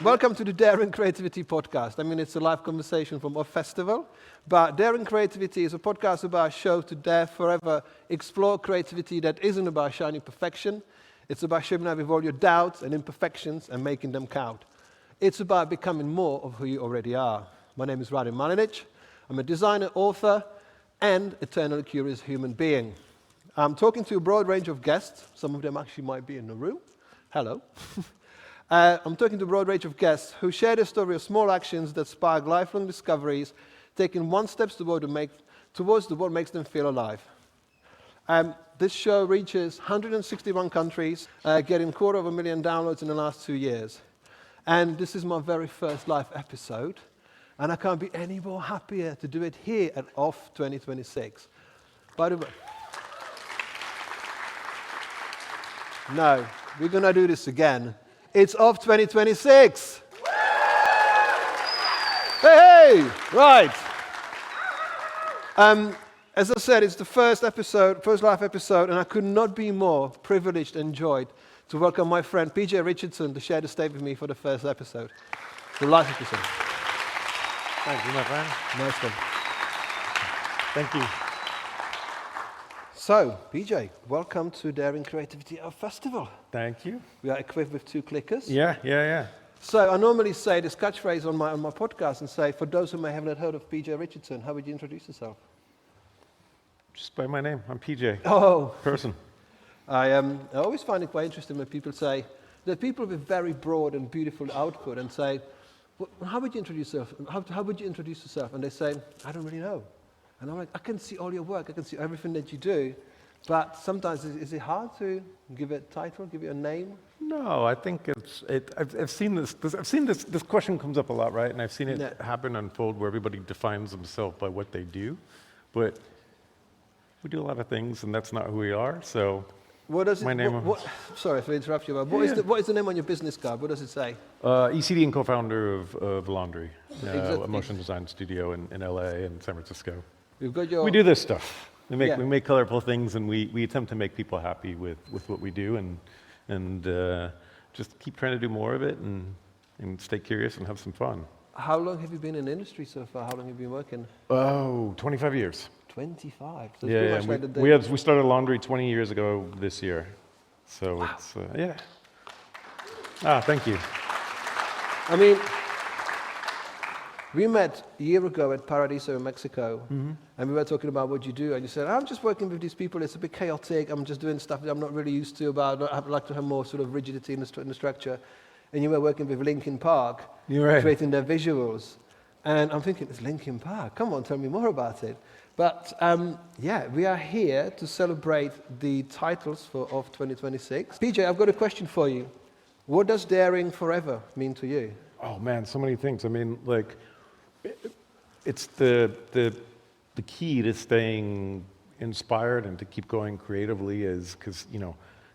Welcome to the Daring Creativity podcast. I mean, it's a live conversation from OFFF Festival, but Daring Creativity is a podcast about a show to dare forever explore creativity that isn't about shining perfection. It's about showing up with all your doubts and imperfections and making them count. It's about becoming more of who you already are. My name is Radim. I'm a designer, author, and eternally curious human being. I'm talking to a broad range of guests. Some of them actually might be in the room. Hello. I'm talking to a broad range of guests who share their story of small actions that spark lifelong discoveries, taking one step towards what makes them feel alive. This show reaches 161 countries, getting 250,000 downloads in the last 2 years. And this is my very first live episode, and I can't be any more happier to do it here at OFFF 2026. By the way, no, we're going to do this again. It's OFFF 2026. Hey, right. As I said, it's the first live episode, and I could not be more privileged and joyed to welcome my friend PJ Richardson to share the stage with me for the first episode. The live episode. Thank you, my friend. Nice one. Thank you. So, PJ, welcome to Daring Creativity Festival. Thank you. We are equipped with 2 clickers. Yeah. So I normally say this catchphrase on my podcast and say, for those who may have not heard of PJ Richardson, how would you introduce yourself? Just by my name. I'm PJ. Oh. Person. I always find it quite interesting when people say, there are people with very broad and beautiful output and say, well, how would you introduce yourself? How would you introduce yourself? And they say, I don't really know. And I'm like, I can see all your work, I can see everything that you do, but sometimes is it hard to give it a title, give it a name? No, I think I've seen this question comes up a lot, right? And I've seen it happen, unfold, where everybody defines themselves by what they do, but we do a lot of things, and that's not who we are. So, my name. Sorry for interrupting you, but what is the name on your business card? What does it say? ECD and co-founder of Laundry, Exactly. a motion design studio in LA and San Francisco. We've got your. We do this stuff. We make colorful things, and we attempt to make people happy with what we do, and just keep trying to do more of it, and stay curious and have some fun. How long have you been in the industry so far? How long have you been working? 25 years. 25. So Yeah, it's pretty much like we started Laundry 20 years ago this year, so wow. It's yeah. Thank you. I mean, we met a year ago at Paradiso in Mexico, and we were talking about what you do, and you said, I'm just working with these people, it's a bit chaotic, I'm just doing stuff that I'm not really used to, but I'd like to have more sort of rigidity in the structure. And you were working with Linkin Park, You're right. creating their visuals. And I'm thinking, it's Linkin Park, come on, tell me more about it. But we are here to celebrate the titles for OFFF 2026. PJ, I've got a question for you. What does daring forever mean to you? Oh man, so many things. I mean, like, it's the key to staying inspired and to keep going creatively is because,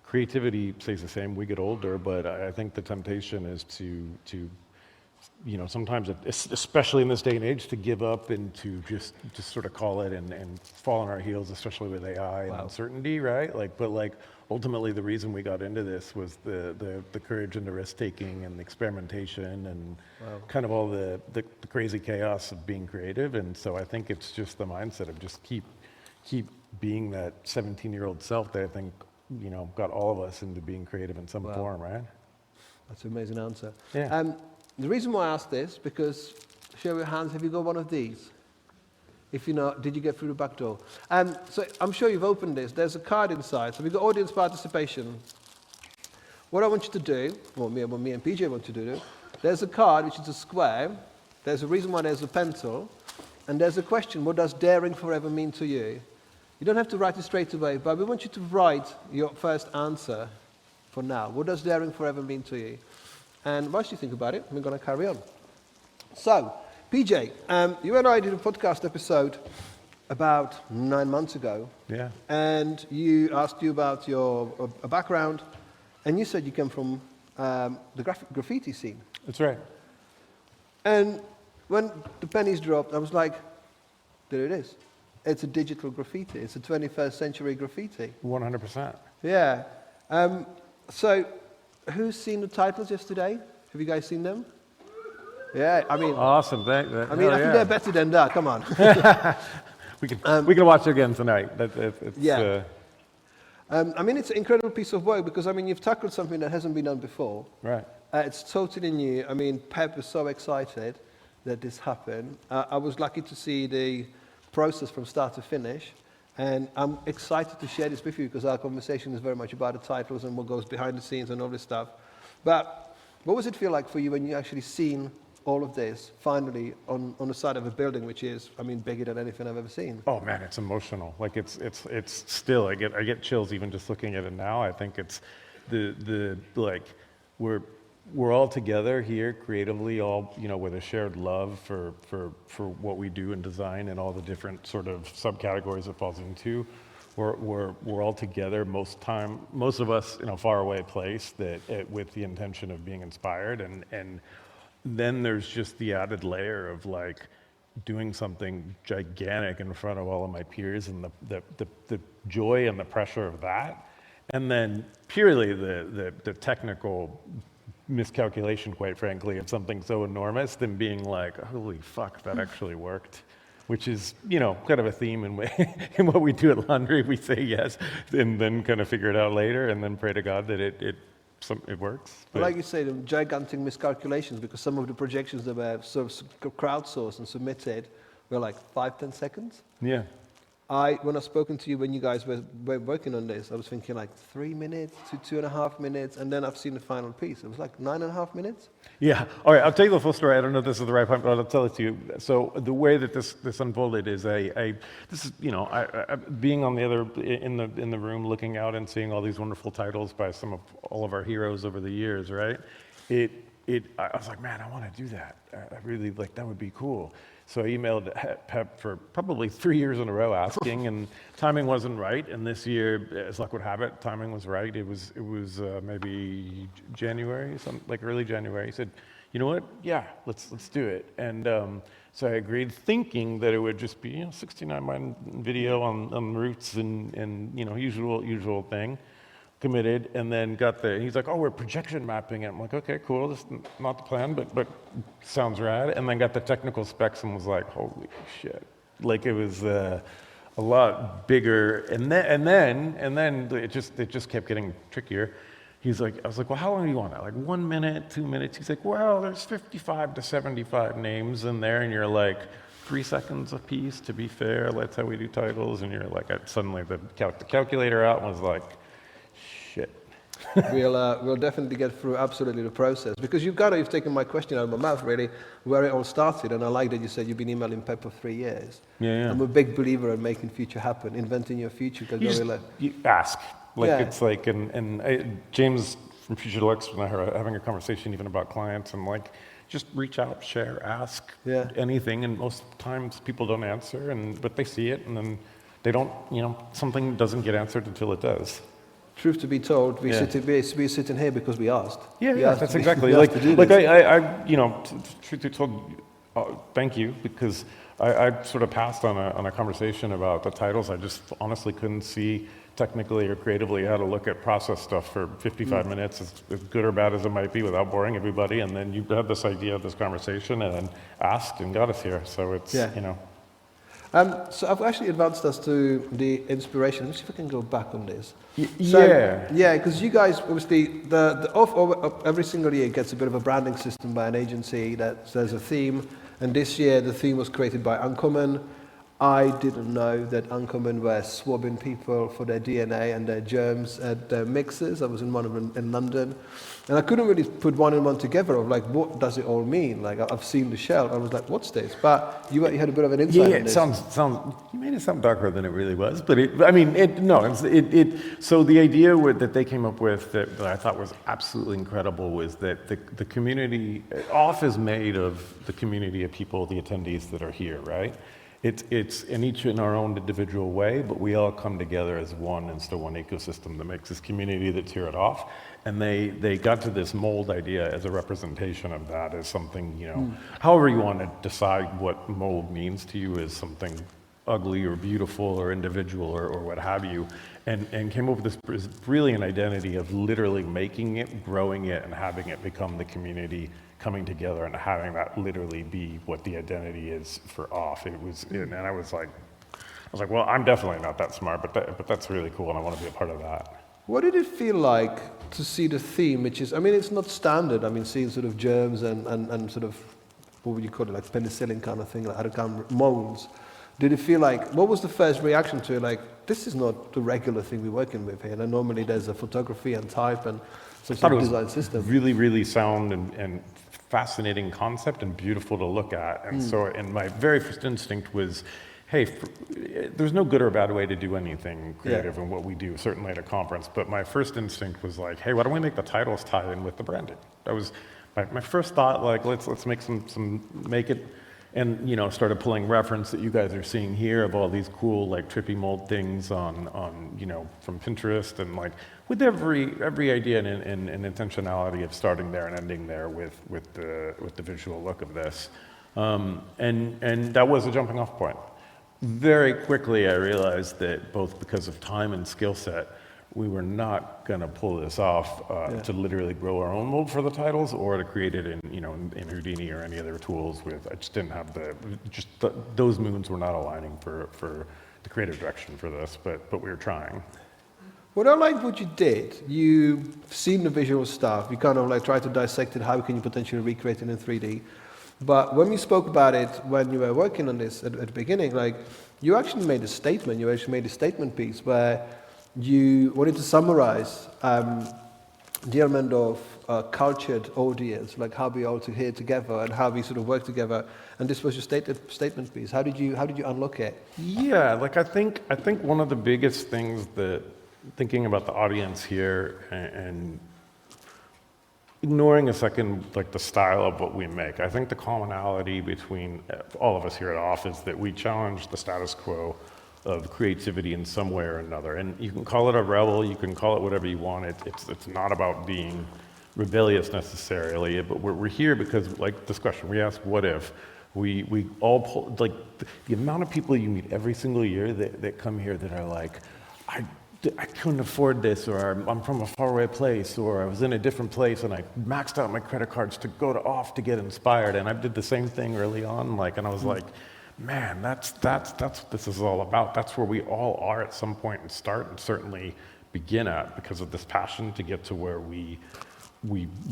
creativity stays the same. We get older, but I think the temptation is to sometimes, especially in this day and age, to give up and to just sort of call it and fall on our heels, especially with AI and uncertainty, right? But ultimately, the reason we got into this was the courage and the risk taking and the experimentation and kind of all the crazy chaos of being creative. And so I think it's just the mindset of just keep being that 17-year-old self that I think got all of us into being creative in some form, right? That's an amazing answer. Yeah. The reason why I asked this, because, show your hands, have you got one of these? If you're not, did you get through the back door? So I'm sure you've opened this. There's a card inside. So we've got audience participation. What I want you to do, what me and PJ want you to do, there's a card which is a square. There's a reason why there's a pencil. And there's a question, what does daring forever mean to you? You don't have to write it straight away, but we want you to write your first answer for now. What does daring forever mean to you? And whilst you think about it, we're going to carry on. So, PJ, you and I did a podcast episode about 9 months ago. Yeah. And you asked you about your background, and you said you came from the graffiti scene. That's right. And when the pennies dropped, I was like, there it is. It's a digital graffiti. It's a 21st century graffiti. 100%. Yeah. So, who's seen the titles yesterday? Have you guys seen them? Yeah, I mean, Awesome. I think they're better than that. Come on. We can watch it again tonight. Yeah. I mean, it's an incredible piece of work because, I mean, you've tackled something that hasn't been done before. Right. It's totally new. I mean, Pep was so excited that this happened. I was lucky to see the process from start to finish. And I'm excited to share this with you because our conversation is very much about the titles and what goes behind the scenes and all this stuff. But what does it feel like for you when you actually seen all of this finally on the side of a building, which is, I mean, bigger than anything I've ever seen? Oh man, it's emotional. Like it's still, I get chills even just looking at it now. I think it's the like we're all together here creatively, all, you know, with a shared love for what we do in design and all the different sort of subcategories it falls into. We're all together most of us in a faraway place with the intention of being inspired, and then there's just the added layer of like doing something gigantic in front of all of my peers and the joy and the pressure of that, and then purely the technical miscalculation, quite frankly, of something so enormous than being like, holy fuck, that actually worked, which is, you know, kind of a theme in what we do at Laundry. We say yes and then kind of figure it out later and then pray to God that it works. But like you say, the gigantic miscalculations, because some of the projections that were sort of crowdsourced and submitted were like 5-10 seconds. Yeah. When I've spoken to you when you guys were working on this, I was thinking like 3 minutes to 2.5 minutes, and then I've seen the final piece. It was like 9.5 minutes. Yeah. All right. I'll tell you the full story. I don't know if this is the right point, but I'll tell it to you. So the way that this unfolded is this is, you know, I being on the other in the room, looking out and seeing all these wonderful titles by all of our heroes over the years, right? I was like, man, I want to do that. I really like that would be cool. So I emailed Pep for probably 3 years in a row asking, and timing wasn't right. And this year, as luck would have it, timing was right. It was maybe January, like early January. He said, "You know what? Yeah, let's do it." And so I agreed, thinking that it would just be 69-minute video on roots and you know usual thing. Committed, and then he's like, oh, we're projection mapping it. I'm like, okay, cool, this is not the plan, but sounds rad. And then got the technical specs and was like, holy shit. Like it was a lot bigger. And then it just kept getting trickier. I was like, well, how long do you want it? Like 1 minute, 2 minutes? He's like, well, there's 55 to 75 names in there, and you're like, 3 seconds a piece, to be fair, that's how we do titles. And you're like, suddenly the calculator out and was like, shit. We'll definitely get through absolutely the process, because you've taken my question out of my mouth, really, where it all started. And I like that you said you've been emailing Pep for 3 years. Yeah. I'm a big believer in making future happen, inventing your future. You ask. Like yeah. It's like, James from Future Deluxe and I are having a conversation even about clients, and like, just reach out, share, ask anything, and most times people don't answer, but they see it, and then they don't, something doesn't get answered until it does. Truth to be told, we're sitting here because we asked. That's exactly. Like truth be told, thank you, because I sort of passed on a conversation about the titles. I just honestly couldn't see technically or creatively how to look at process stuff for 55 minutes, as good or bad as it might be, without boring everybody. And then you had this idea of this conversation, and then asked and got us here. So it's So I've actually advanced us to the inspiration. Let's see if I can go back on this. Because you guys, obviously, the OFF every single year gets a bit of a branding system by an agency that says a theme. And this year, the theme was created by Uncommon. I didn't know that Uncommon were swabbing people for their DNA and their germs at their mixers. I was in one of them in London. And I couldn't really put one and one together of like, what does it all mean? Like, I've seen the shell. I was like, what's this? But you had a bit of an insight on this. You made it sound darker than it really was. But so the idea that they came up with that I thought was absolutely incredible was that the community, OFF is made of the community of people, the attendees that are here, right? It's each in our own individual way, but we all come together as one, and so one ecosystem that makes this community that's here at OFF. And they got to this mold idea as a representation of that, as something, however you want to decide what mold means to you, is something ugly or beautiful or individual or what have you, and came up with this brilliant identity of literally making it, growing it, and having it become the community coming together and having that literally be what the identity is for OFF. And I was like, well, I'm definitely not that smart, but that's really cool, and I want to be a part of that. What did it feel like to see the theme, which is, I mean, it's not standard. I mean, seeing sort of germs and sort of, what would you call it, like penicillin kind of thing, like how molds. Did it feel like, what was the first reaction to it? Like, this is not the regular thing we're working with here. And normally there's a photography and type and some sort of design system. Really, really sound and fascinating concept and beautiful to look at. And so, and my very first instinct was, hey, there's no good or bad way to do anything creative in what we do, certainly at a conference. But my first instinct was like, hey, why don't we make the titles tie in with the branding? That was my first thought. Like, let's make make it, and started pulling reference that you guys are seeing here of all these cool like trippy mold things on from Pinterest, and like with every idea and intentionality of starting there and ending there with the visual look of this, and that was a jumping off point. Very quickly, I realized that both because of time and skill set, we were not going to pull this off to literally grow our own mold for the titles, or to create it in Houdini or any other tools. I just didn't have those moons were not aligning for the creative direction for this, but we were trying. What I liked what you did, you've seen the visual stuff, you kind of like tried to dissect it, how can you potentially recreate it in 3D. But when we spoke about it, when you were working on this at the beginning, like, you actually made a statement, you actually made a statement piece where you wanted to summarize the element of cultured audience, like how we all here together and how we sort of work together. And this was your statement piece. How did you unlock it? Yeah, like I think one of the biggest things that, thinking about the audience here and ignoring a second, like the style of what we make. I think the commonality between all of us here at OFF is that we challenge the status quo of creativity in some way or another. And you can call it a rebel, you can call it whatever you want. It's not about being rebellious necessarily, but we're here because, like this question, we ask, what if? We all pull, like the amount of people you meet every single year that come here that are like, I couldn't afford this, or I'm from a faraway place, or I was in a different place and I maxed out my credit cards to go to OFF to get inspired. And I did the same thing early on, and I was like, man, that's what this is all about. That's where we all are at some point and start, and certainly begin at, because of this passion to get to where we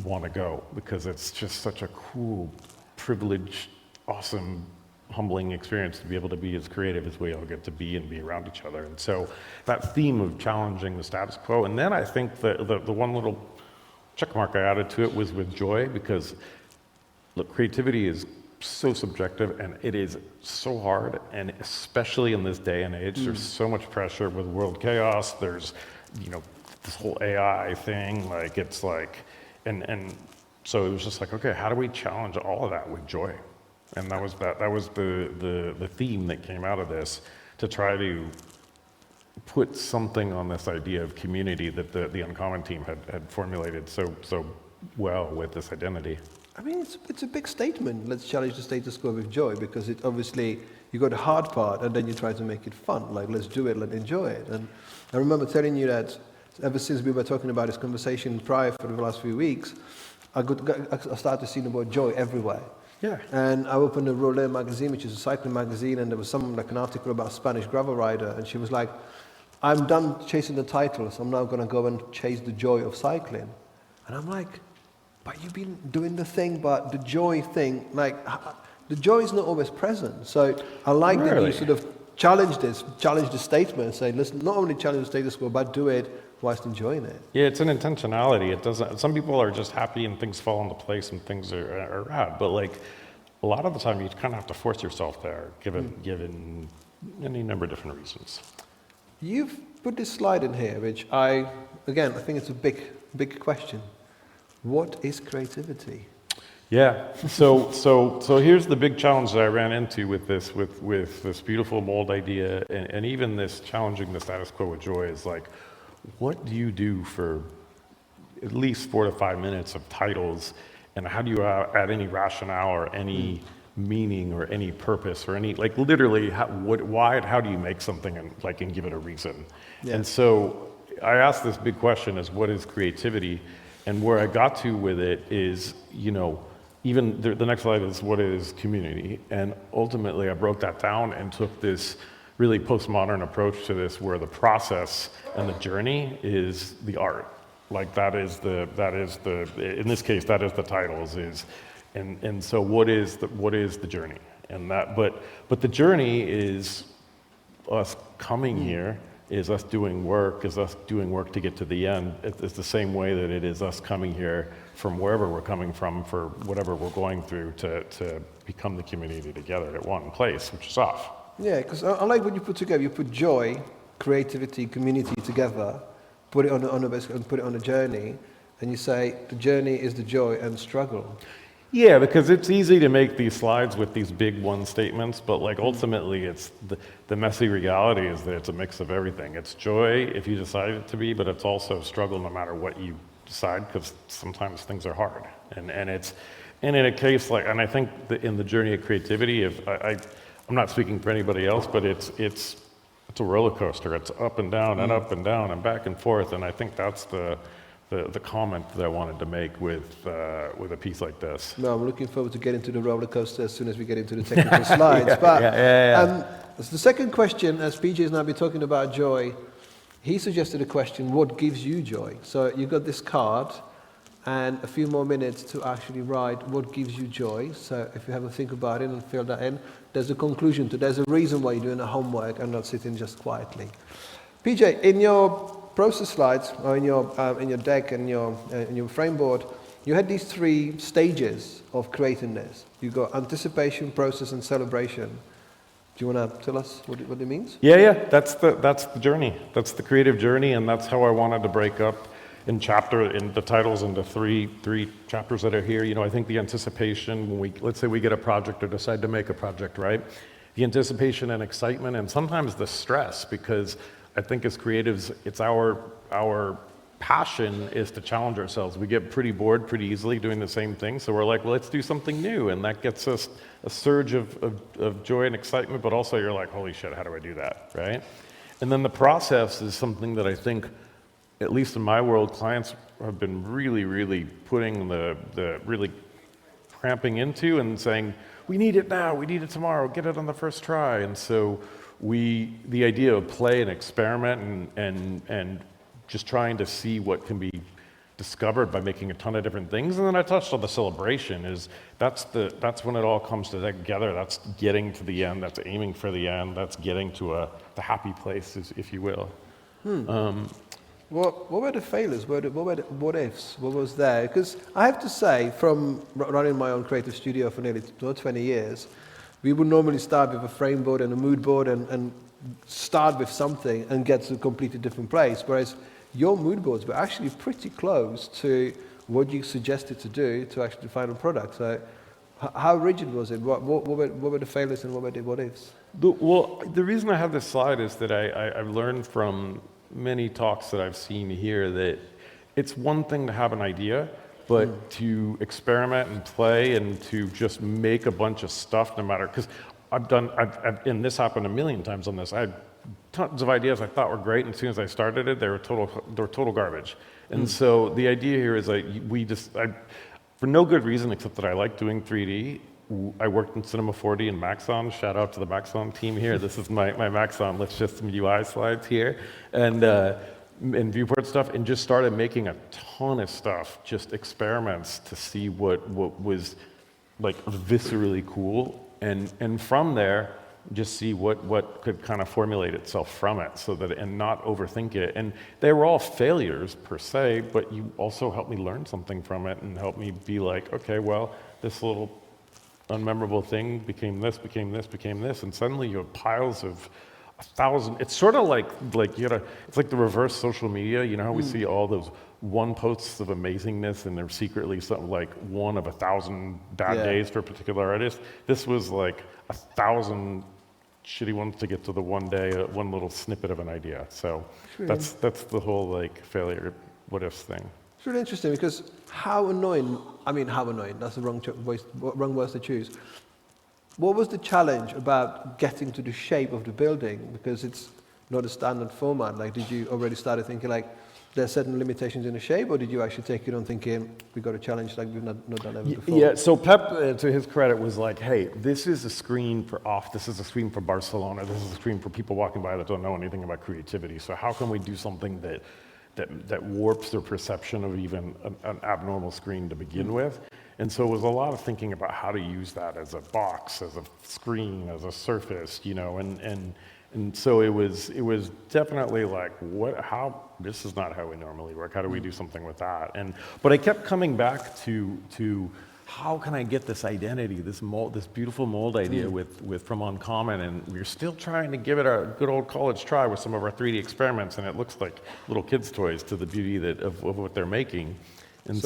want to go, because it's just such a cool, privileged, awesome, humbling experience to be able to be as creative as we all get to be and be around each other. And so that theme of challenging the status quo, and then I think the one little check mark I added to it was with joy, because look, creativity is so subjective and it is so hard, and especially in this day and age, there's so much pressure with world chaos. There's this whole AI thing, and so it was just like, okay, how do we challenge all of that with joy? And that was the theme that came out of this, to try to put something on this idea of community that the Uncommon team had formulated so well with this identity. I mean, it's a big statement. Let's challenge the status quo with joy, because it obviously, you got the hard part and then you try to make it fun. Like, let's do it, let's enjoy it. And I remember telling you that ever since we were talking about this conversation prior for the last few weeks, I started seeing the word joy everywhere. Yeah. And I opened the Roulette magazine, which is a cycling magazine, and there was an article about a Spanish gravel rider, and she was like, I'm done chasing the titles, I'm now going to go and chase the joy of cycling. And I'm like, but you've been doing the thing, but the joy thing, like, the joy is not always present. So I like that you sort of challenge the statement, and say, listen, not only challenge the status quo, but do it whilst enjoying it. Yeah, it's an intentionality. It doesn't. Some people are just happy and things fall into place and things are rad. But like, a lot of the time, you kind of have to force yourself there, given any number of different reasons. You've put this slide in here, which I think it's a big question. What is creativity? Yeah. So here's the big challenge that I ran into with this beautiful mold idea, and even this challenging the status quo with joy is like, what do you do for at least 4 to 5 minutes of titles, and how do you add any rationale or any meaning or any purpose or any, like literally, how do you make something and give it a reason? Yeah. And so I asked this big question is, what is creativity? And where I got to with it is, even the next slide is what is community. And ultimately I broke that down and took this really postmodern approach to this where the process and the journey is the art. Like that is the in this case, that is the titles and so what is the journey? And that, but the journey is us coming here, is us doing work to get to the end. It's the same way that it is us coming here from wherever we're coming from for whatever we're going through to become the community together at one place, which is OFF. Yeah, because I like what you put together. You put joy, creativity, community together, put it on a journey, and you say the journey is the joy and struggle. Yeah, because it's easy to make these slides with these big one statements, but like ultimately it's the messy reality is that it's a mix of everything. It's joy if you decide it to be, but it's also struggle no matter what you decide, because sometimes things are hard. And in a case like, and I think that in the journey of creativity, I'm not speaking for anybody else, but it's a roller coaster. It's up and down and up and down and back and forth, and I think that's the comment that I wanted to make with a piece like this. No, I'm looking forward to getting to the roller coaster as soon as we get into the technical slides. The second question, as PJ has now been talking about joy, he suggested a question, what gives you joy? So you got this card and a few more minutes to actually write what gives you joy. So if you have a think about it and fill that in, there's a conclusion to, there's a reason why you're doing the homework and not sitting just quietly. PJ, in your process slides, or in your deck and in your frame board, you had these 3 stages of creating this. You got anticipation, process, and celebration. Do you want to tell us what it means? Yeah. That's the journey. That's the creative journey, and that's how I wanted to break up in the titles into three chapters that are here. I think the anticipation when let's say we get a project or decide to make a project, right? The anticipation and excitement, and sometimes the stress, because I think as creatives, it's our passion is to challenge ourselves. We get pretty bored pretty easily doing the same thing, so we're like, well, let's do something new, and that gets us a surge of joy and excitement, but also you're like, holy shit, how do I do that, right? And then the process is something that I think, at least in my world, clients have been really, really putting the really cramping into and saying, we need it now, we need it tomorrow, get it on the first try. And so the idea of play and experiment and just trying to see what can be discovered by making a ton of different things. And then I touched on the celebration, that's when it all comes together. That's getting to the end, that's aiming for the end, that's getting to the happy place, if you will. What were the failures? What were the what ifs? What was there? Because I have to say, from running my own creative studio for nearly 20 years, we would normally start with a frame board and a mood board and start with something and get to a completely different place. Whereas your mood boards were actually pretty close to what you suggested to do to actually the final product. So how rigid was it? What were the failures and what were the what ifs? The reason I have this slide is that I've learned from many talks that I've seen here that it's one thing to have an idea, but to experiment and play and to just make a bunch of stuff no matter, because and this happened a million times on this, I had tons of ideas I thought were great, and as soon as I started it, they were total garbage. And so the idea here is for no good reason except that I like doing 3D, I worked in Cinema 4D and Maxon. Shout out to the Maxon team here. This is my Maxon. Let's just some UI slides here. And viewport stuff, and just started making a ton of stuff, just experiments to see what was like viscerally cool. And from there, just see what could kind of formulate itself from it, so that, and not overthink it. And they were all failures per se, but you also helped me learn something from it and helped me be like, okay, well, this little unmemorable thing became this, and suddenly you have piles of 1,000. It's sort of like it's like the reverse social media. You know how we see all those one posts of amazingness, and they're secretly something like one of 1,000 bad days for a particular artist. This was like 1,000 shitty ones to get to the one day, one little snippet of an idea. So that's the whole like failure, what ifs thing. It's really interesting because how annoying, that's the wrong words to choose. What was the challenge about getting to the shape of the building? Because it's not a standard format. Like, did you already started thinking like there are certain limitations in the shape, or did you actually take it on thinking we got a challenge like we've not done ever before? Yeah, so Pep, to his credit, was like, hey, this is a screen for OFF, this is a screen for Barcelona, this is a screen for people walking by that don't know anything about creativity. So how can we do something that warps their perception of even an abnormal screen to begin with? And so it was a lot of thinking about how to use that as a box, as a screen, as a surface, you know, and so it was definitely like, this is not how we normally work. How do we do something with that? But I kept coming back to how can I get this identity, this beautiful mold idea with from Uncommon, and we're still trying to give it a good old college try with some of our 3D experiments, and it looks like little kids' toys to the beauty of what they're making. And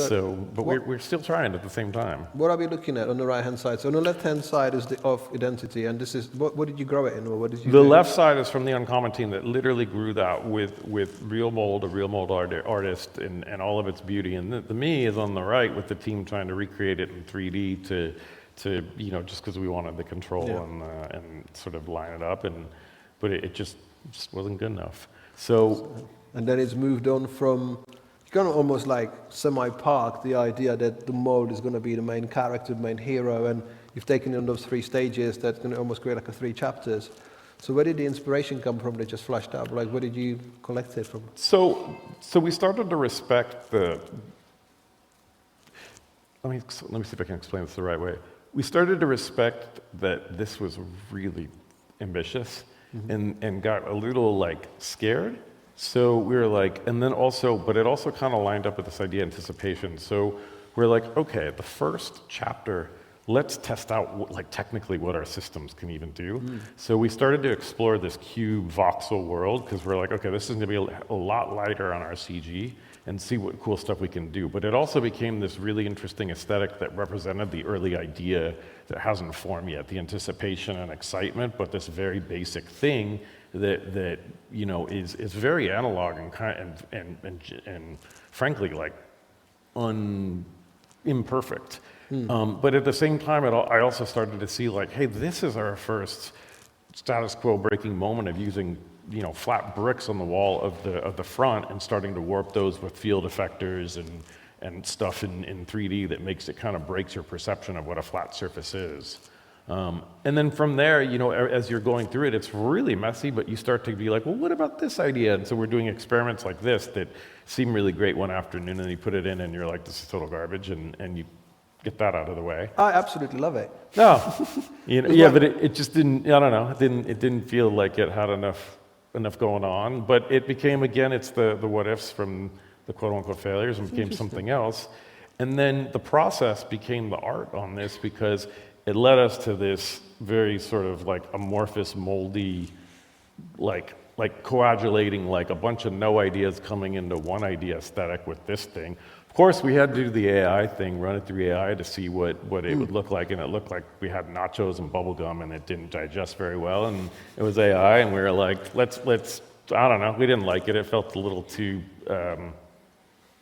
but we're still trying at the same time. What are we looking at on the right-hand side? So on the left-hand side is the OFF identity, and this is, what did you grow it in, or what did you The do? left side is from the Uncommon team that literally grew that with real mold, a real mold artist, and all of its beauty. And the me is on the right with the team trying to recreate it in 3D to you know, just because we wanted the control and sort of line it up, but it just wasn't good enough. So. And then it's moved on from, you kind of almost like semi-park the idea that the mold is going to be the main character, the main hero, and you've taken it on those 3 stages that's going to almost create like 3 chapters. So where did the inspiration come from that just flashed up? Like, where did you collect it from? So we started to respect let me see if I can explain this the right way. We started to respect that this was really ambitious and got a little like scared. So we were like, and then also, but it also kind of lined up with this idea of anticipation. So we're like, okay, the first chapter, let's test out like technically what our systems can even do. So we started to explore this cube voxel world because we're like, okay, this is going to be a lot lighter on our CG and see what cool stuff we can do. But it also became this really interesting aesthetic that represented the early idea that hasn't formed yet, the anticipation and excitement, but this very basic thing that you know is very analog and frankly like imperfect. But at the same time, I also started to see like, hey, this is our first status quo breaking moment of using, you know, flat bricks on the wall of the front and starting to warp those with field effectors and stuff in 3D that makes it kind of breaks your perception of what a flat surface is. And then from there, you know, as you're going through it, it's really messy, but you start to be like, well, what about this idea? And so we're doing experiments like this that seem really great one afternoon, and then you put it in and you're like, this is total garbage, and you get that out of the way. I absolutely love it. No, you know, yeah, but it just didn't, I don't know, it didn't feel like it had enough going on, but it became, again, it's the what ifs from the quote-unquote failures and became something else. And then the process became the art on this because it led us to this very sort of like amorphous, moldy, like coagulating like a bunch of no ideas coming into one idea aesthetic with this thing. Of course, we had to do the AI thing, run it through AI to see what it would look like, and it looked like we had nachos and bubble gum, and it didn't digest very well, and it was AI, and we were like, let's I don't know, we didn't like it. It felt a little too,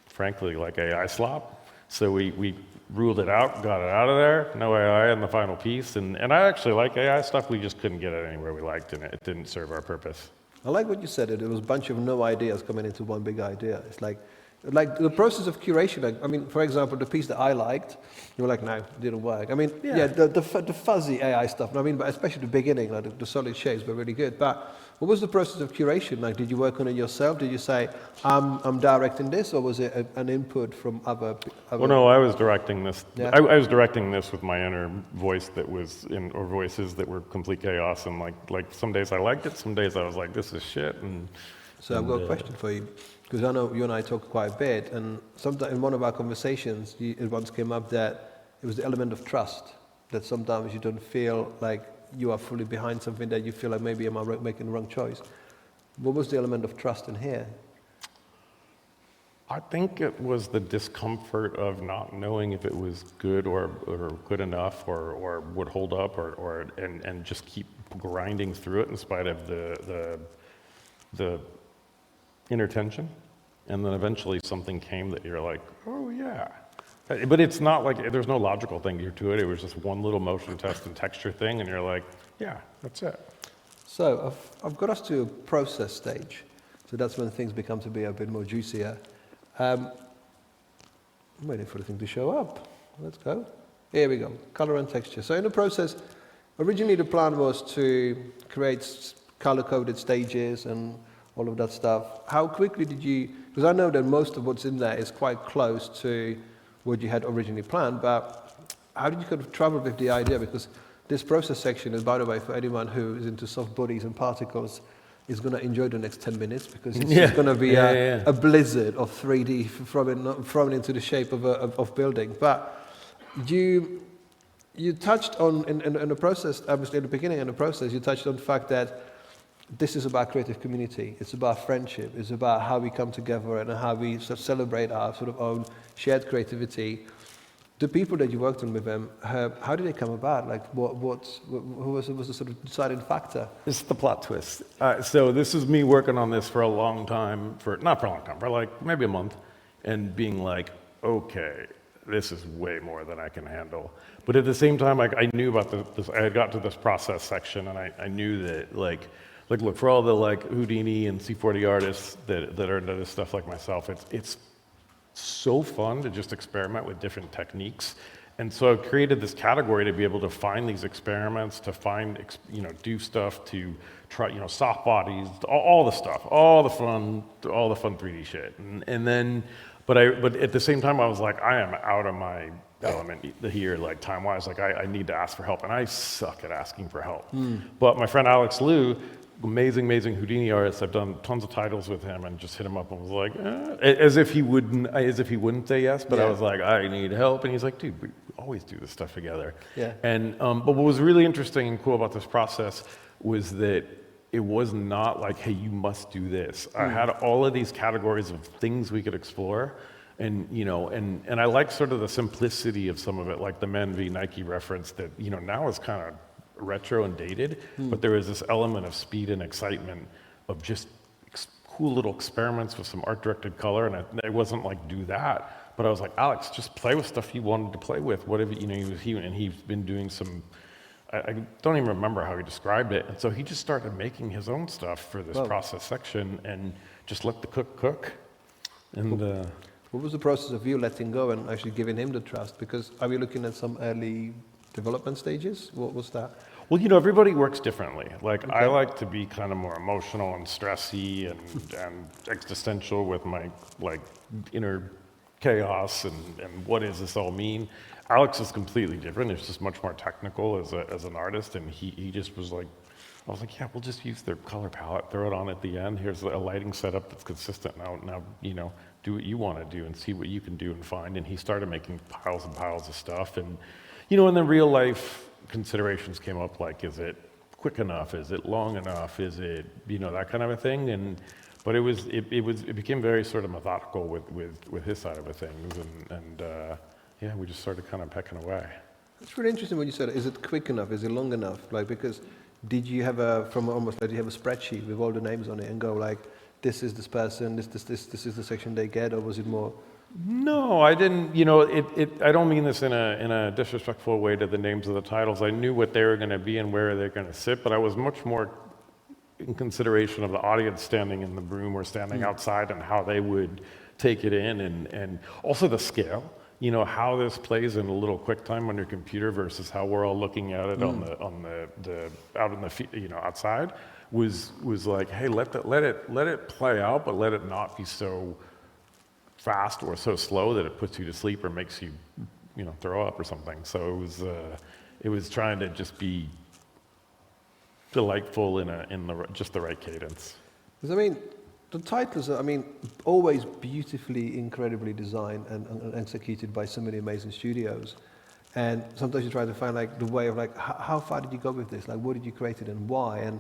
frankly, like AI slop. So we ruled it out, got it out of there, no AI in the final piece, and I actually like AI stuff, we just couldn't get it anywhere we liked, and it didn't serve our purpose. I like what you said, it was a bunch of no ideas coming into one big idea. It's like the process of curation. Like, I mean, for example, the piece that I liked, you were like, no, it didn't work. I mean, yeah, the fuzzy AI stuff, I mean, but especially the beginning, like the solid shapes were really good. But what was the process of curation? Like, did you work on it yourself? Did you say, I'm directing this, or was it an input from other? Well, no, I was directing this. Yeah. I was directing this with my inner voice that was or voices that were complete chaos, and like some days I liked it, some days I was like, this is shit. So I've got a question for you, because I know you and I talk quite a bit, and sometimes in one of our conversations, it once came up that it was the element of trust, that sometimes you don't feel like you are fully behind something, that you feel like maybe am I making the wrong choice. What was the element of trust in here? I think it was the discomfort of not knowing if it was good or good enough or would hold up and just keep grinding through it in spite of the inner tension. And then eventually something came that you're like, oh yeah, But it's not like, there's no logical thing to it. It was just one little motion test and texture thing, and you're like, yeah, that's it. So I've got us to a process stage. So that's when things become to be a bit more juicier. I'm waiting for the thing to show up. Let's go. Here we go, color and texture. So in the process, originally the plan was to create color-coded stages and all of that stuff. How quickly did you, because I know that most of what's in there is quite close to what you had originally planned, but how did you kind of travel with the idea? Because this process section is, by the way, for anyone who is into soft bodies and particles, is going to enjoy the next 10 minutes because it's just going to be a blizzard of 3D thrown into the shape of building. But you touched on, in the process, obviously at the beginning of the process, you touched on the fact that this is about creative community. It's about friendship. It's about how we come together and how we sort of celebrate our sort of own shared creativity. The people that you worked on with them, how did they come about? Like, who was the sort of deciding factor? This is the plot twist. So this is me working on this for a long time, for like maybe a month, and being like, okay, this is way more than I can handle. But at the same time, like, I knew about this. I had got to this process section, and I knew that, like, look, for all the like Houdini and C40 artists that are into this stuff like myself, it's so fun to just experiment with different techniques. And so I've created this category to be able to find these experiments, to find, do stuff, to try, soft bodies, all the stuff, all the fun 3D shit. And then, but at the same time, I was like, I am out of my element here, like time-wise. Like, I need to ask for help, and I suck at asking for help. But my friend Alex Liu, amazing Houdini artist. I've done tons of titles with him, and just hit him up and was like, as if he wouldn't say yes. But I was like, I need help, and he's like, dude, we always do this stuff together. Yeah. And but what was really interesting and cool about this process was that it was not like, hey, you must do this. I had all of these categories of things we could explore, and and I like sort of the simplicity of some of it, like the Men v Nike reference that now is kind of retro and dated, but there was this element of speed and excitement of just cool little experiments with some art-directed color, and it wasn't like do that, but I was like, Alex, just play with stuff you wanted to play with, whatever, he's been doing some, I don't even remember how he described it, and so he just started making his own stuff for this process section and just let the cook, and what was the process of you letting go and actually giving him the trust? Because are we looking at some early development stages? What was that? Well, everybody works differently. Like, I like to be kind of more emotional and stressy and existential with my, like, inner chaos and what does this all mean. Alex is completely different. He's just much more technical as an artist, and he just was like, I was like, yeah, we'll just use their color palette, throw it on at the end. Here's a lighting setup that's consistent. Now, do what you want to do and see what you can do and find. And he started making piles and piles of stuff, and and then real life considerations came up, like, is it quick enough? Is it long enough? Is it, that kind of a thing? But it became very sort of methodical with his side of things, and we just started kind of pecking away. It's really interesting when you said, is it quick enough? Is it long enough? Like, because did you have a spreadsheet with all the names on it and go like, this is this person, this is the section they get, or was it more? No, I didn't. I don't mean this in a disrespectful way to the names of the titles. I knew what they were going to be and where they're going to sit, but I was much more in consideration of the audience standing in the room or standing outside and how they would take it in, and also the scale. How this plays in a little QuickTime on your computer versus how we're all looking at it on the out in the outside was like, hey, let it play out, but let it not be so fast or so slow that it puts you to sleep or makes you, throw up or something. So it was trying to just be delightful in just the right cadence. Because the titles are, always beautifully, incredibly designed and executed by so many amazing studios. And sometimes you try to find like the way of like, how far did you go with this? Like, what did you create it and why? And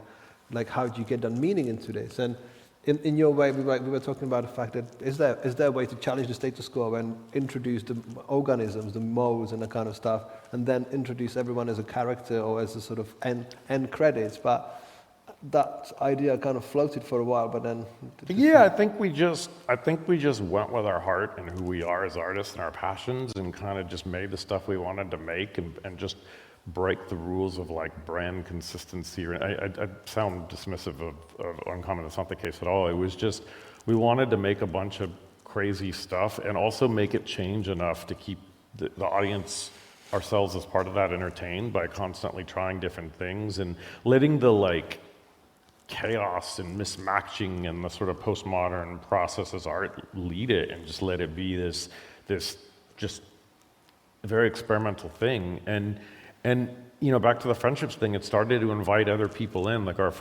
like, how did you get that meaning into this? And in your way, we were talking about the fact that is there a way to challenge the status quo and introduce the organisms, the molds and that kind of stuff, and then introduce everyone as a character or as a sort of end credits. But that idea kind of floated for a while, but then... Yeah, I think we just went with our heart and who we are as artists and our passions, and kind of just made the stuff we wanted to make, and just break the rules of like brand consistency. I sound dismissive of Uncommon. That's not the case at all. It was just, we wanted to make a bunch of crazy stuff and also make it change enough to keep the audience, ourselves as part of that, entertained by constantly trying different things and letting the like chaos and mismatching and the sort of postmodern process as art lead it, and just let it be this just very experimental thing. And you know, back to the friendships thing, it started to invite other people in, like our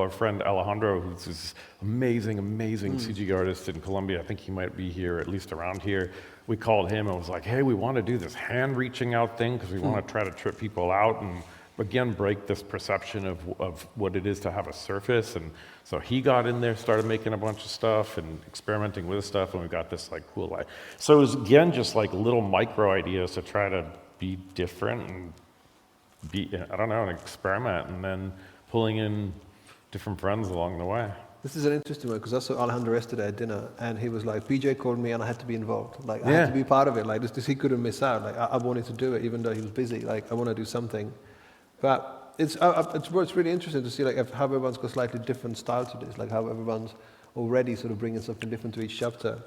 friend Alejandro, who's this amazing CG artist in Colombia. I think he might be here, at least around here. We called him and was like, hey, we want to do this hand reaching out thing because we want to try to trip people out and again break this perception of what it is to have a surface. And so he got in there, started making a bunch of stuff and experimenting with stuff, and we got this like cool life. So it was again just like little micro ideas to try to be different and be, I don't know, an experiment, and then pulling in different friends along the way. This is an interesting one, because I saw Alejandro yesterday at dinner, and he was like, PJ called me and I had to be involved. Like, I had to be part of it. Like, this he couldn't miss out. Like, I wanted to do it, even though he was busy. Like, I want to do something. But it's really interesting to see like how everyone's got slightly different style to this, like how everyone's already sort of bringing something different to each chapter.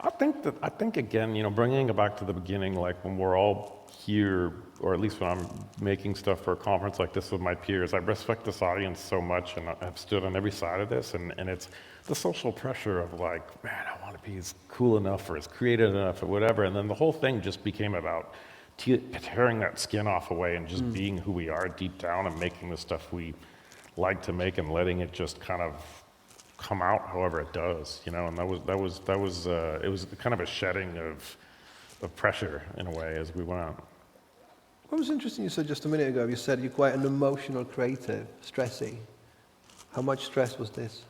I think again, you know, bringing it back to the beginning, like when we're all here, or at least when I'm making stuff for a conference like this with my peers, I respect this audience so much, and I've stood on every side of this, and it's the social pressure of like, man, I want to be as cool enough or as creative enough or whatever, and then the whole thing just became about tearing that skin off away and just being who we are deep down and making the stuff we like to make and letting it just kind of come out however it does, you know. And that was it was kind of a shedding of pressure in a way as we went. What was interesting, you said just a minute ago, you said you're quite an emotional creative, stressy. How much stress was this?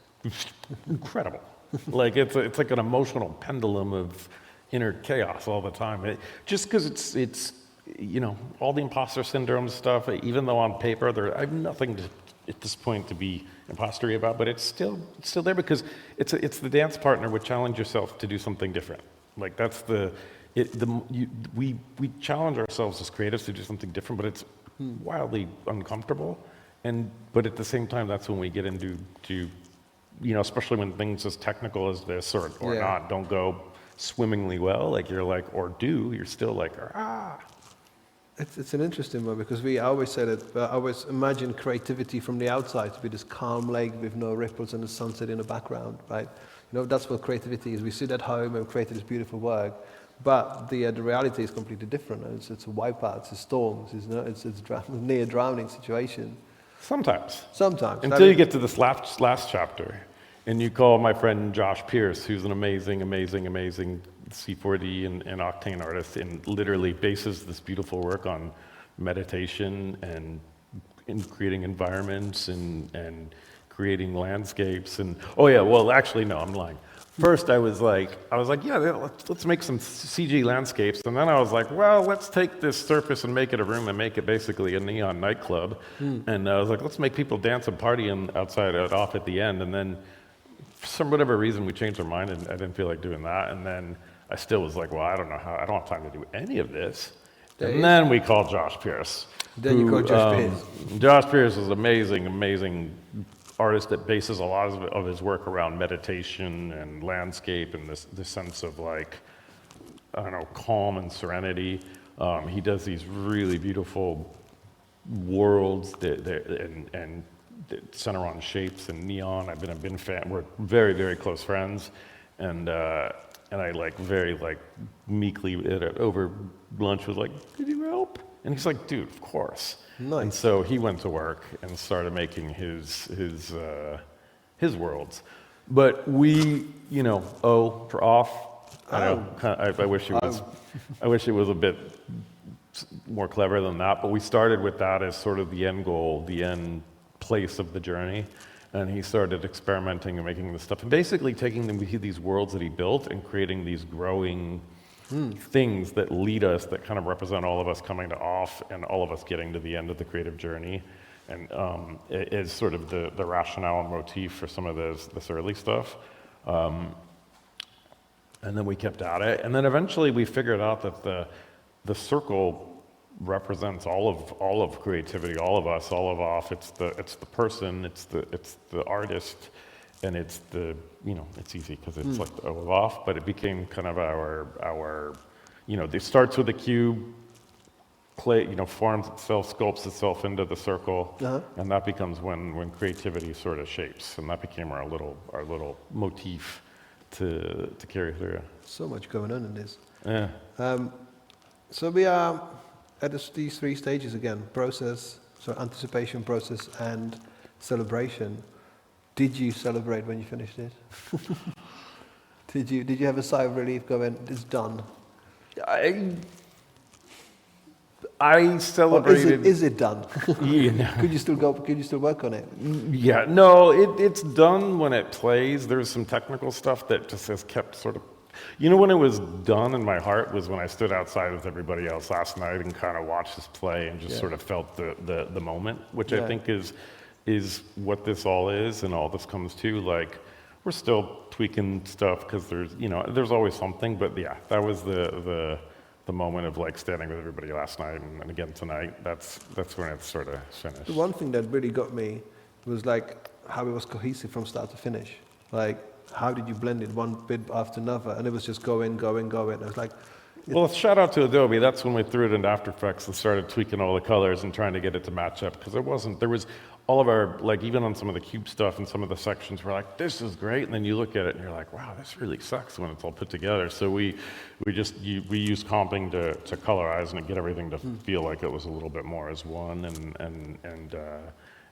Incredible. Like it's like an emotional pendulum of inner chaos all the time. Just because it's you know, all the imposter syndrome stuff, even though on paper I have nothing to, at this point, to be impostery about, but it's still there because it's the dance partner would challenge yourself to do something different. Like that's we challenge ourselves as creatives to do something different, but it's wildly uncomfortable. But at the same time, that's when we get into you know, especially when things as technical as this or not don't go swimmingly well, like you're like, or you're still like, ah. It's an interesting one, because I always say that, I always imagine creativity from the outside to be this calm lake with no ripples and the sunset in the background, right? You know, that's what creativity is. We sit at home and create this beautiful work, but the reality is completely different. It's a wipeout, it's storms, it's near drowning situation. Sometimes. Until you get to this last chapter, and you call my friend Josh Pierce, who's an amazing C4D and Octane artist, and literally bases this beautiful work on meditation and in creating environments and creating landscapes. And actually no, I'm lying. First I was like, yeah, let's make some CG landscapes. And then I was like, well, let's take this surface and make it a room and make it basically a neon nightclub. And I was like, let's make people dance and party outside off at the end. And then for whatever reason, we changed our mind, and I didn't feel like doing that. And then I still was like, well, I don't have time to do any of this. Then we called Josh Pierce. You called Josh Pierce. Josh Pierce is an amazing artist that bases a lot of his work around meditation and landscape and this sense of like, I don't know, calm and serenity. He does these really beautiful worlds and center on shapes and neon. I've been a bin fan. We're very, very close friends, and I like very like meekly over lunch was like, "Could you help?" And he's like, "Dude, of course." Nice. And so he went to work and started making his worlds. But we, you know, O for off. I wish it was a bit more clever than that. But we started with that as sort of the end goal, the end place of the journey, and he started experimenting and making this stuff and basically taking these worlds that he built and creating these growing things that lead us, that kind of represent all of us coming to off and all of us getting to the end of the creative journey. is sort of the rationale and motif for some of this early stuff. And then we kept at it, and then eventually we figured out that the circle represents all of creativity, all of us, all of OFF. It's the person, it's the artist, and it's it's easy because it's like the O of OFF, but it became kind of our it starts with a cube, clay, forms itself, sculpts itself into the circle, and that becomes when creativity sort of shapes, and that became our little motif to carry through. So much going on in this. Yeah. So we are at these three stages again: process, so anticipation, process, and celebration. Did you celebrate when you finished it? Did you have a sigh of relief going, it's done? I celebrated. Or is it done? Yeah. Could you still work on it? Yeah, no, it's done when it plays. There's some technical stuff that just has kept sort of, when it was done in my heart was when I stood outside with everybody else last night and kind of watched this play and just sort of felt the moment, which I think is what this all is and all this comes to. Like, we're still tweaking stuff because there's always something, but yeah, that was the moment of like standing with everybody last night and again tonight. That's when it's sort of finished. The one thing that really got me was like how it was cohesive from start to finish. Like, how did you blend it one bit after another? And it was just going. I was like, well, shout out to Adobe. That's when we threw it into After Effects and started tweaking all the colors and trying to get it to match up, because there was all of our, like, even on some of the cube stuff and some of the sections, we're like, this is great, and then you look at it and you're like, wow, this really sucks when it's all put together. So we used comping to colorize and get everything to feel like it was a little bit more as one, and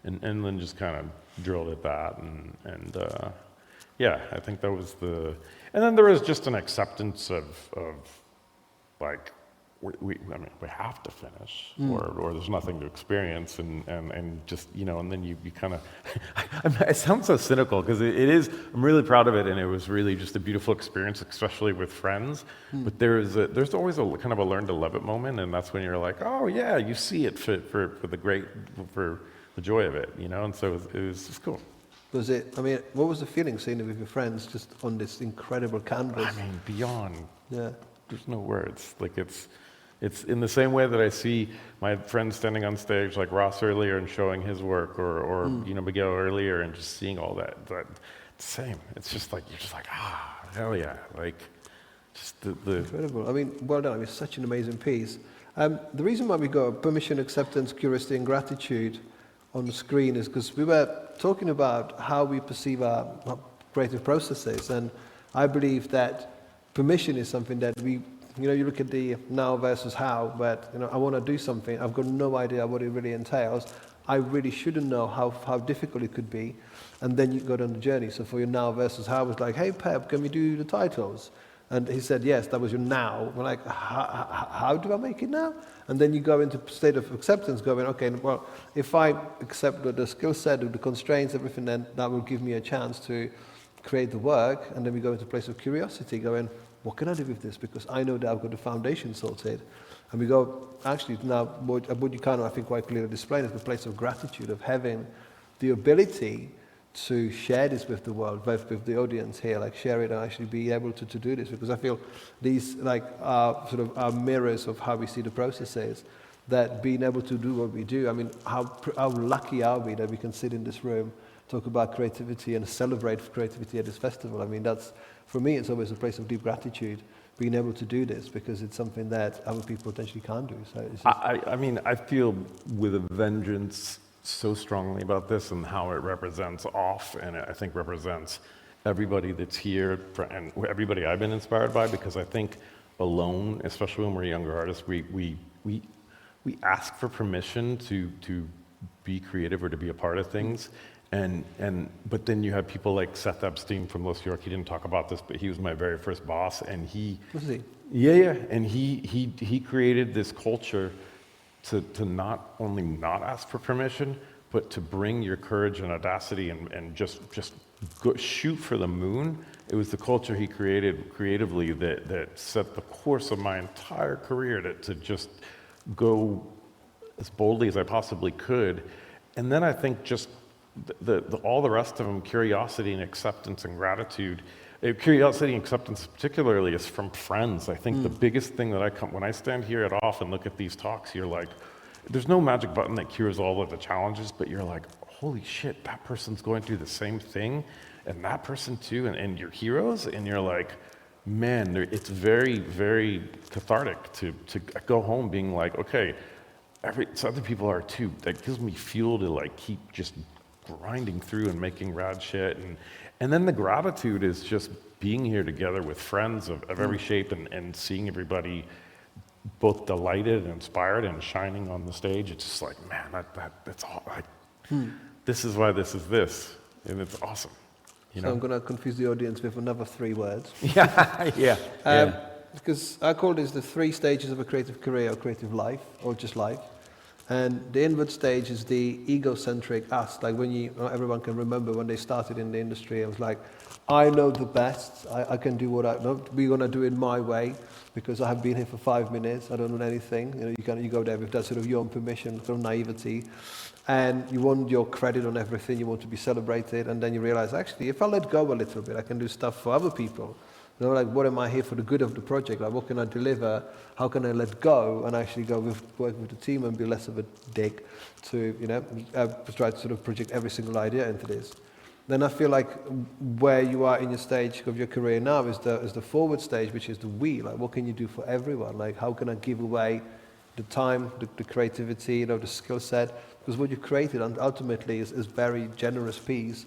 then just kind of drilled at that, and yeah, I think that was and then there was just an acceptance of like, we have to finish, or there's nothing to experience, and just, and then you kind of, it sounds so cynical, because it is, I'm really proud of it, and it was really just a beautiful experience, especially with friends, but there's always a kind of a learn to love it moment, and that's when you're like, oh yeah, you see it for the joy of it, and so it was just cool. What was the feeling seeing it with your friends just on this incredible canvas? Beyond. Yeah. There's no words. Like, it's in the same way that I see my friends standing on stage, like Ross earlier, and showing his work, or Miguel earlier, and just seeing all that same. It's just like, you're just like, hell yeah. Like, just the incredible. Well done. It's such an amazing piece. The reason why we got permission, acceptance, curiosity, and gratitude on the screen is because we were talking about how we perceive our creative processes, and I believe that permission is something that you look at the now versus how, but I want to do something, I've got no idea what it really entails, I really shouldn't know how difficult it could be, and then you go on the journey. So for your now versus how, it's like, hey Pep, can we do the titles? And he said yes, that was your now. We're like, how do I make it now? And then you go into state of acceptance, going, okay, well, if I accept the skill set, the constraints, everything, then that will give me a chance to create the work. And then we go into a place of curiosity, going, what can I do with this? Because I know that I've got the foundation sorted. And we go, actually, now, what you kind of, I think, quite clearly displayed is the place of gratitude, of having the ability to share this with the world, both with the audience here, like share it and actually be able to do this, because I feel these are sort of our mirrors of how we see the processes, that being able to do what we do, how lucky are we that we can sit in this room, talk about creativity and celebrate creativity at this festival. That's, for me, it's always a place of deep gratitude, being able to do this, because it's something that other people potentially can't do. So it's just... I feel with a vengeance so strongly about this and how it represents OFF, and I think represents everybody that's here and everybody I've been inspired by, because I think alone, especially when we're younger artists, we ask for permission to be creative or to be a part of things, but then you have people like Seth Epstein from Los York. He didn't talk about this, but he was my very first boss, and was he? Yeah, and he created this culture to not only not ask for permission, but to bring your courage and audacity and just go shoot for the moon. It was the culture he created creatively that set the course of my entire career to just go as boldly as I possibly could. And then I think just all the rest of them, curiosity and acceptance and gratitude. Curiosity and acceptance particularly is from friends. I think the biggest thing that when I stand here at OFF and look at these talks, you're like, there's no magic button that cures all of the challenges, but you're like, holy shit, that person's going through the same thing, and that person too, and you're heroes, and you're like, man, it's very, very cathartic to go home being like, okay, other people are too. That gives me fuel to like keep just grinding through and making rad shit, and then the gratitude is just being here together with friends of every shape and seeing everybody both delighted and inspired and shining on the stage. It's just like, man, that's all. This is why this is this, and it's awesome. You know? So I'm going to confuse the audience with another 3 words. Yeah. Because I call this the 3 stages of a creative career or creative life, or just life. And the inward stage is the egocentric us. Like when everyone can remember when they started in the industry, it was like, I know the best. I can do what I know. We're going to do it my way because I have been here for 5 minutes. I don't know anything. You go there with that sort of your own permission, sort of naivety. And you want your credit on everything. You want to be celebrated. And then you realize, actually, if I let go a little bit, I can do stuff for other people. You know, like, what am I here for the good of the project? Like, what can I deliver? How can I let go and actually work with the team and be less of a dick to, try to sort of project every single idea into this? Then I feel like where you are in your stage of your career now is the forward stage, which is the we. Like, what can you do for everyone? Like, how can I give away the time, the creativity, the skill set? Because what you created ultimately is very generous piece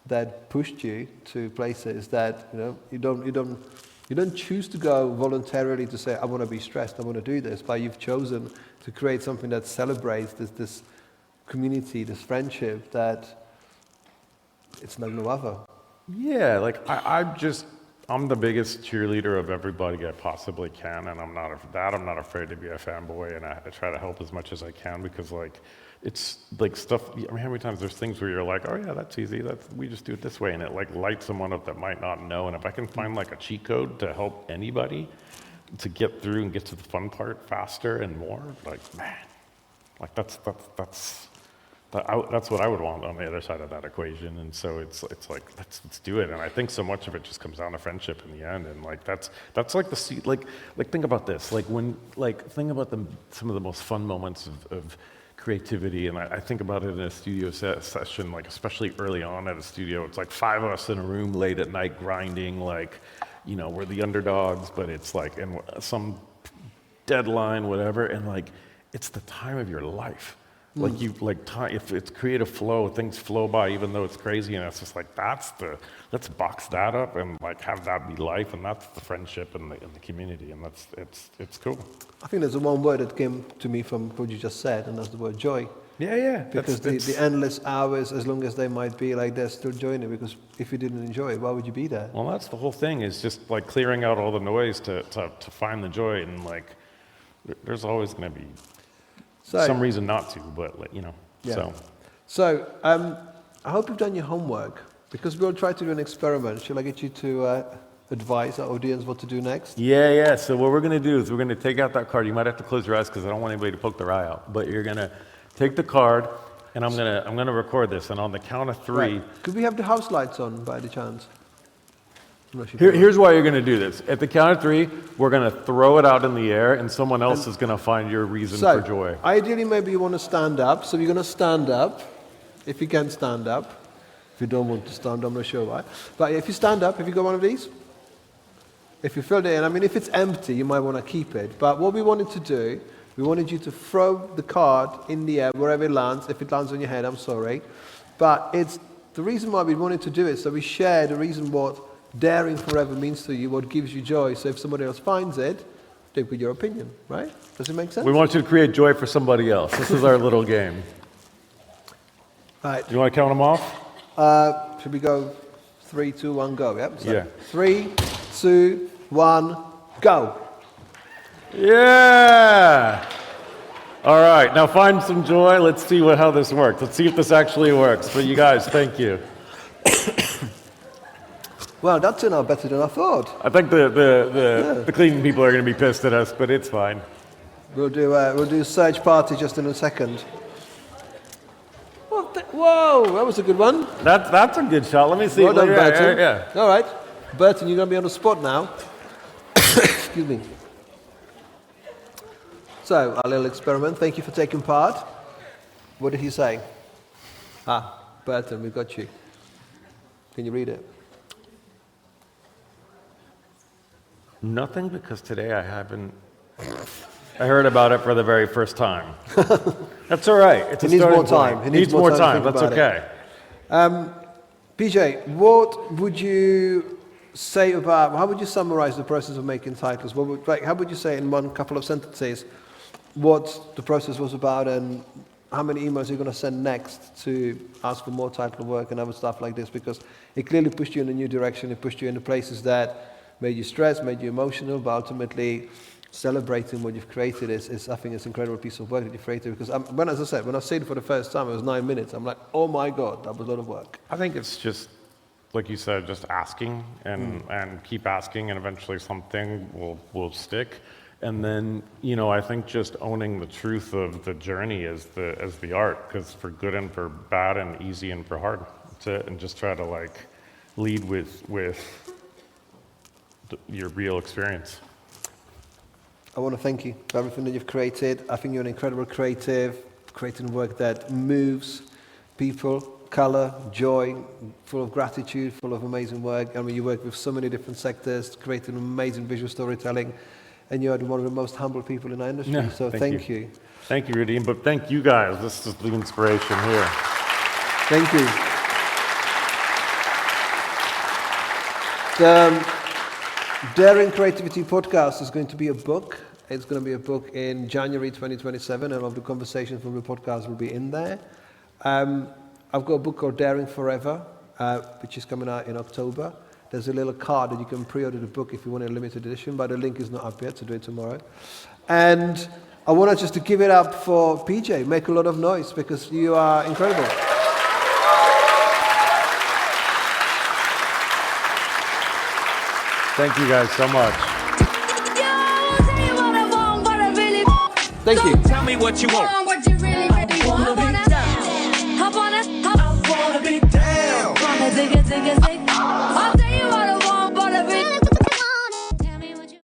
that pushed you to places that you don't choose to go voluntarily to say, I want to be stressed, I want to do this, but you've chosen to create something that celebrates this community, this friendship that it's like no other. Yeah, like I'm the biggest cheerleader of everybody I possibly can, and I'm not afraid to be a fanboy, and I try to help as much as I can because like it's like stuff. I mean, how many times there's things where you're like, oh yeah, that's easy. We just do it this way, and it like lights someone up that might not know. And if I can find like a cheat code to help anybody to get through and get to the fun part faster and more, like man, like that's what I would want on the other side of that equation. And so it's like let's do it. And I think so much of it just comes down to friendship in the end. And like that's like the like think about this. Like think about some of the most fun moments of creativity, and I think about it in a studio session, like especially early on at a studio. It's like 5 of us in a room late at night grinding, like, we're the underdogs, but it's like in some deadline, whatever, and like it's the time of your life. Like time, if it's creative flow, things flow by even though it's crazy, and it's just like let's box that up and like have that be life, and that's the friendship and the community, and it's cool. I think there's one word that came to me from what you just said, and that's the word joy. Yeah. Because the endless hours, as long as they might be, like there's still joy in it. Because if you didn't enjoy it, why would you be there? Well, that's the whole thing. Is just like clearing out all the noise to find the joy, and like there's always going to be some reason not to, but Yeah. So I hope you've done your homework, because we'll try to do an experiment. Shall I get you to advise our audience what to do next? Yeah. So what we're going to do is we're going to take out that card. You might have to close your eyes because I don't want anybody to poke their eye out. But you're going to take the card, and I'm going to record this. And on the count of 3, right. Could we have the house lights on by the chance? Here's why you're going to do this. At the count of 3, we're going to throw it out in the air, and someone else is going to find your reason for joy. Ideally, maybe you want to stand up. So you're going to stand up, if you can stand up. If you don't want to stand, I'm not sure why. But if you stand up, have you got one of these? If you filled it in, I mean, if it's empty, you might want to keep it. But what we wanted to do, we wanted you to throw the card in the air, wherever it lands. If it lands on your head, I'm sorry. But it's the reason why we wanted to do it, so we share the reason what daring forever means to you, what gives you joy. So if somebody else finds it, they put your opinion, right? Does it make sense? We want you to create joy for somebody else. This is our little game. Right. Do you want to count them off? Should we go 3, 2, 1, go? Yep. So yeah. 3, 2, 1, go. Yeah! All right, now find some joy. Let's see how this works. Let's see if this actually works. But you guys, thank you. Well, that turned out better than I thought. I think the cleaning people are going to be pissed at us, but it's fine. We'll do a search party just in a second. Well, What the? Whoa, that was a good one. That's a good shot. Let me see. Well done, Burton. Yeah. All right. Burton, you're going to be on the spot now. Excuse me. So, our little experiment. Thank you for taking part. What did he say? Burton, we've got you. Can you read it? Nothing, because today I heard about it for the very first time. That's all right. It's He needs more time. He needs more time. That's okay. PJ, what would you say about, how would you summarize the process of making titles? How would you say in one couple of sentences what the process was about, and how many emails you're going to send next to ask for more title work and other stuff like this? Because it clearly pushed you in a new direction. It pushed you into places that made you stressed, made you emotional, but ultimately celebrating what you've created is I think, it's an incredible piece of work that you've created. Because when I said it for the first time, it was 9 minutes. I'm like, oh my God, that was a lot of work. I think it's just, like you said, just asking and keep asking, and eventually something will stick. And then, I think just owning the truth of the journey as the art, because for good and for bad and easy and for hard, that's it. And just try to lead with your real experience. I want to thank you for everything that you've created. I think you're an incredible creative, creating work that moves people, color, joy, full of gratitude, full of amazing work. I mean, you work with so many different sectors, creating amazing visual storytelling, and you're one of the most humble people in our industry. Yeah, so thank you. Thank you, Radim, but thank you guys. This is the inspiration here. Thank you. The Daring Creativity podcast is going to be a book. It's going to be a book in January 2027, and all of the conversations from the podcast will be in there. I've got a book called Daring Forever, which is coming out in October. There's a little card that you can pre-order the book if you want a limited edition, but the link is not up yet, so do it tomorrow. And I want just to give it up for PJ. Make a lot of noise, because you are incredible. Thank you guys so much. Thank you. Tell me what you want. What you really want. I wanna be down. I wanna be down. Wanna dig it.